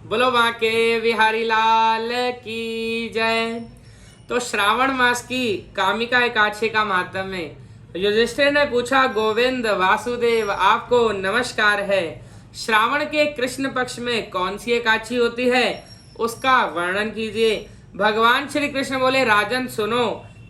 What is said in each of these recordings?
बोलो बांके बिहारी लाल की जय। तो श्रावण मास की कामिका एकादशी का महात्म्य है। युधिष्ठिर ने पूछा, गोविंद वासुदेव आपको नमस्कार है। श्रावण के कृष्ण पक्ष में कौन सी एकादशी होती है, उसका वर्णन कीजिए। भगवान श्री कृष्ण बोले, राजन सुनो,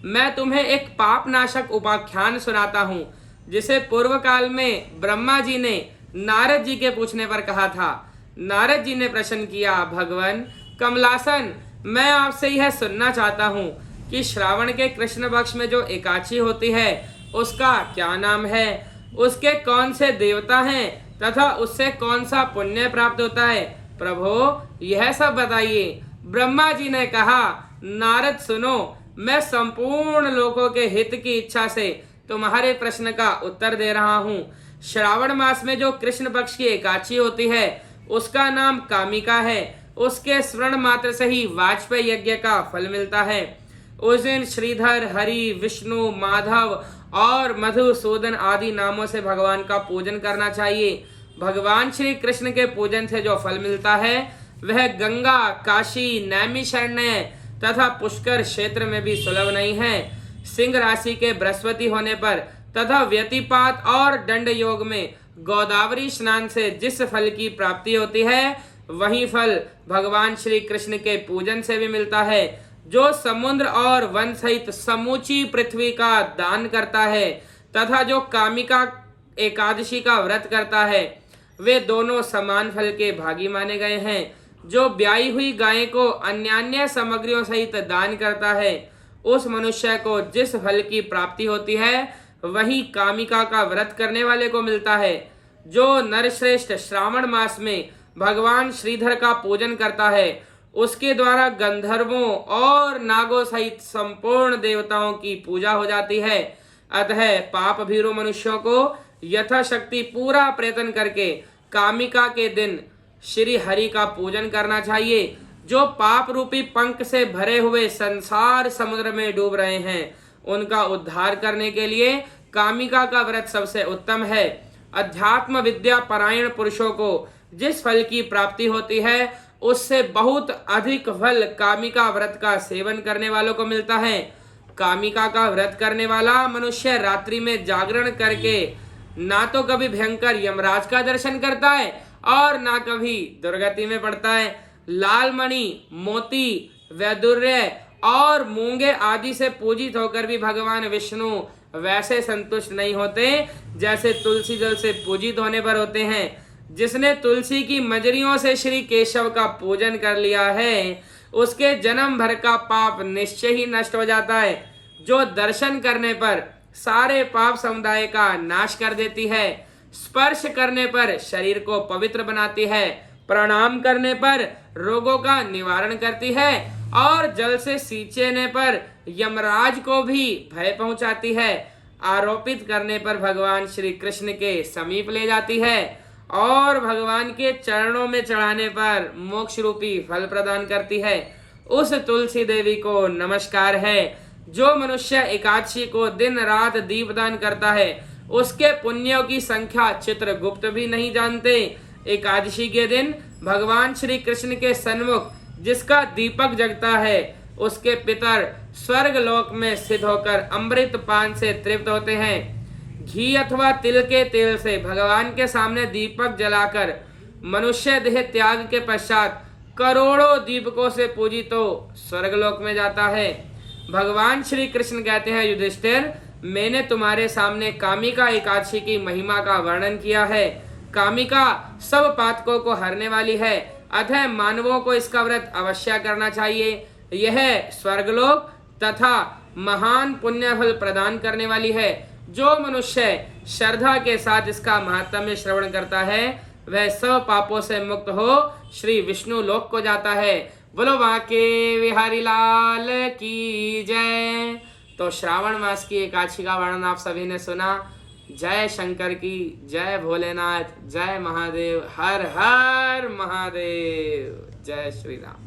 मैं तुम्हें एक पाप नाशक उपाख्यान सुनाता हूँ, जिसे पूर्व काल में ब्रह्मा जी ने नारद जी के पूछने पर कहा था। नारद जी ने प्रश्न किया, भगवान कमलासन, मैं आपसे यह सुनना चाहता हूँ कि श्रावण के कृष्ण पक्ष में जो एकादशी होती है उसका क्या नाम है, उसके कौन से देवता हैं तथा उससे कौन सा पुण्य प्राप्त होता है। प्रभु यह सब बताइए। ब्रह्मा जी ने कहा, नारद सुनो, मैं संपूर्ण लोगों के हित की इच्छा से तुम्हारे प्रश्न का उत्तर दे रहा हूँ। श्रावण मास में जो कृष्ण पक्ष की एकादशी होती है उसका नाम कामिका है। उसके स्मरण मात्र से ही वाजपेयी यज्ञ का फल मिलता है। उस दिन श्रीधर, हरि, विष्णु, माधव और मधुसूदन आदि नामों से भगवान का पूजन करना चाहिए। भगवान श्री कृष्ण के पूजन से जो फल मिलता है वह गंगा, काशी, नैमिषारण्य तथा पुष्कर क्षेत्र में भी सुलभ नहीं है। सिंह राशि के बृहस्पति होने पर तथा व्यतिपात और दंड योग में गोदावरी स्नान से जिस फल की प्राप्ति होती है वही फल भगवान श्री कृष्ण के पूजन से भी मिलता है। जो समुद्र और वन सहित समूची पृथ्वी का दान करता है तथा जो कामिका एकादशी का व्रत करता है वे दोनों समान फल के भागी माने गए हैं। जो ब्याई हुई गाय को अन्यान्य सामग्रियों सहित दान करता है उस मनुष्य को जिस फल की प्राप्ति होती है वही कामिका का व्रत करने वाले को मिलता है। जो नरश्रेष्ठ श्रावण मास में भगवान श्रीधर का पूजन करता है उसके द्वारा गंधर्वों और नागों सहित संपूर्ण देवताओं की पूजा हो जाती है। अतः पाप भीरु मनुष्यों को यथाशक्ति पूरा प्रयत्न करके कामिका के दिन श्री हरि का पूजन करना चाहिए। जो पाप रूपी पंख से भरे हुए संसार समुद्र में डूब रहे हैं उनका उद्धार करने के लिए कामिका का व्रत सबसे उत्तम है। अध्यात्म विद्या परायण पुरुषों को जिस फल की प्राप्ति होती है उससे बहुत अधिक फल कामिका व्रत का सेवन करने वालों को मिलता है। कामिका का व्रत करने वाला मनुष्य रात्रि में जागरण करके ना तो कभी भयंकर यमराज का दर्शन करता है और ना कभी दुर्गति में पड़ता है। लाल मणि, मोती, वैदुर्य और मूंगे आदि से पूजित होकर भी भगवान विष्णु वैसे संतुष्ट नहीं होते जैसे तुलसी जल से पूजित होने पर होते हैं। जिसने तुलसी की मजरियों से श्री केशव का पूजन कर लिया है उसके जन्म भर का पाप निश्चय ही नष्ट हो जाता है। जो दर्शन करने पर सारे पाप समुदाय का नाश कर देती है, स्पर्श करने पर शरीर को पवित्र बनाती है, प्रणाम करने पर रोगों का निवारण करती है और जल से सींचने पर यमराज को भी भय पहुंचाती है, आरोपित करने पर भगवान श्री कृष्ण के समीप ले जाती है और भगवान के चरणों में चढ़ाने पर मोक्ष रूपी फल प्रदान करती है। उस तुलसी देवी को नमस्कार है। जो मनुष्य एकादशी को दिन रात दीपदान करता है उसके पुण्यों की संख्या चित्रगुप्त भी नहीं जानते। एकादशी के दिन भगवान श्री कृष्ण के सन्मुख जिसका दीपक जगता है उसके पितर स्वर्ग लोक में स्थित होकर अमृत पान से तृप्त होते हैं। घी अथवा तिल के तेल से भगवान के सामने दीपक जलाकर मनुष्य देह त्याग के पश्चात करोड़ों दीपकों से पूजित तो स्वर्ग लोक में जाता है। भगवान श्री कृष्ण कहते हैं, युधिष्ठिर, मैंने तुम्हारे सामने कामिका एकादशी की महिमा का वर्णन किया है। कामिका सब पातकों को हरने वाली है, अतः मानवों को इसका व्रत अवश्य करना चाहिए। यह स्वर्गलोक तथा महान पुण्य फल प्रदान करने वाली है। जो मनुष्य श्रद्धा के साथ इसका महात्म्य श्रवण करता है वह सब पापों से मुक्त हो श्री विष्णु लोक को जाता है। बोलो बांके बिहारी लाल की जय। तो श्रावण मास की एकादशी का वर्णन आप सभी ने सुना। जय शंकर की, जय भोलेनाथ, जय महादेव, हर हर महादेव, जय श्री राम।